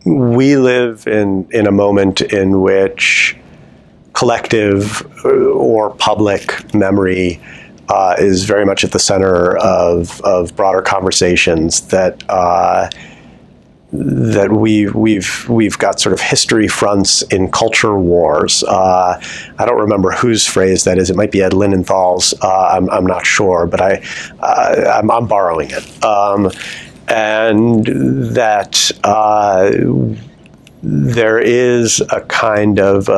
We live in a moment in which collective or public memory is very much at the center of broader conversations that we've got sort of history fronts in culture wars. I don't remember whose phrase that is. It might be Ed Linenthal's. I'm not sure, but I'm borrowing it. And that there is a kind of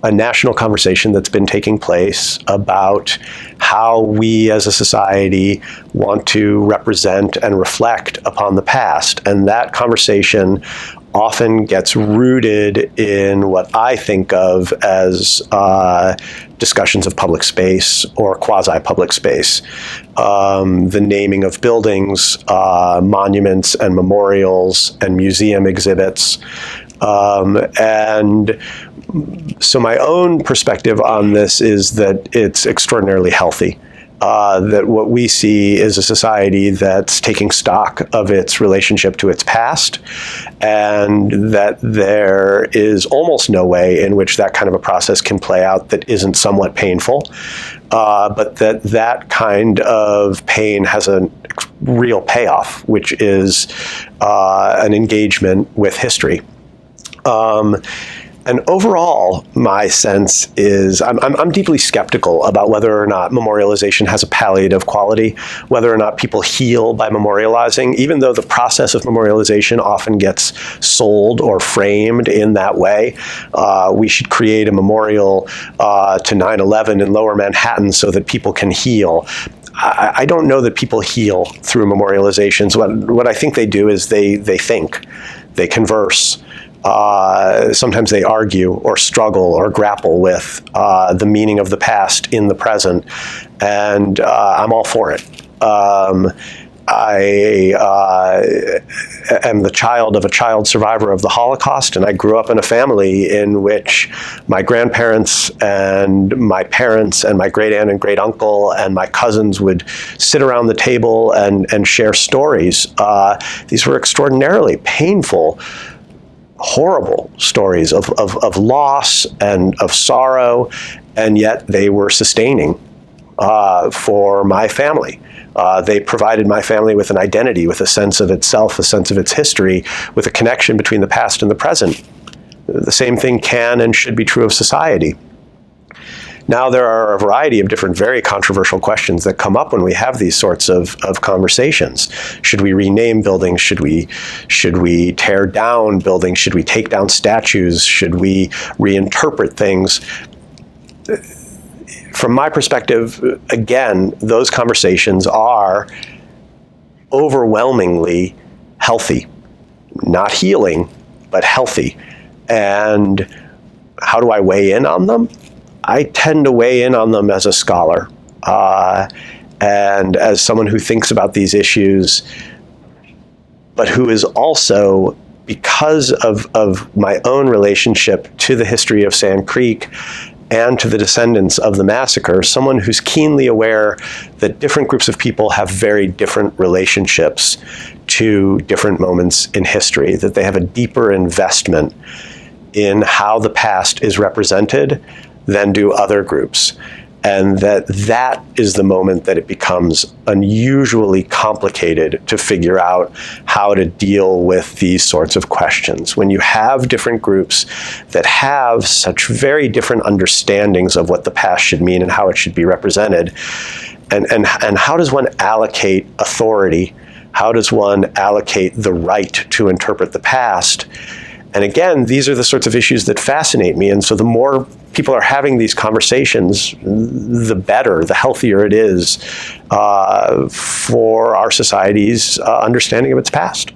a national conversation that's been taking place about how we as a society want to represent and reflect upon the past. And that conversation often gets rooted in what I think of as discussions of public space or quasi-public space. The naming of buildings, monuments and memorials and museum exhibits. And so my own perspective on this is that it's extraordinarily healthy. That what we see is a society that's taking stock of its relationship to its past, and that there is almost no way in which that kind of a process can play out that isn't somewhat painful, but that kind of pain has a real payoff, which is an engagement with history. And overall, my sense is I'm deeply skeptical about whether or not memorialization has a palliative quality, whether or not people heal by memorializing, even though the process of memorialization often gets sold or framed in that way. We should create a memorial to 9/11 in Lower Manhattan so that people can heal. I don't know that people heal through memorializations. What I think they do is they think, they converse. Sometimes they argue or struggle or grapple with the meaning of the past in the present, and I'm all for it. I am the child of a child survivor of the Holocaust, and I grew up in a family in which my grandparents and my parents and my great aunt and great uncle and my cousins would sit around the table and share stories. These were extraordinarily painful, horrible stories of loss and of sorrow, and yet they were sustaining for my family. They provided my family with an identity, with a sense of itself, a sense of its history, with a connection between the past and the present. The same thing can and should be true of society. Now, there are a variety of different very controversial questions that come up when we have these sorts of conversations. Should we rename buildings? Should we tear down buildings? Should we take down statues? Should we reinterpret things? From my perspective, again, those conversations are overwhelmingly healthy. Not healing, but healthy. And how do I weigh in on them? I tend to weigh in on them as a scholar and as someone who thinks about these issues, but who is also, because of my own relationship to the history of Sand Creek and to the descendants of the massacre, someone who's keenly aware that different groups of people have very different relationships to different moments in history, that they have a deeper investment in how the past is represented than do other groups. And that is the moment that it becomes unusually complicated to figure out how to deal with these sorts of questions. When you have different groups that have such very different understandings of what the past should mean and how it should be represented, and how does one allocate authority? How does one allocate the right to interpret the past? And again, these are the sorts of issues that fascinate me. And so the more people are having these conversations, the better, the healthier it is for our society's understanding of its past.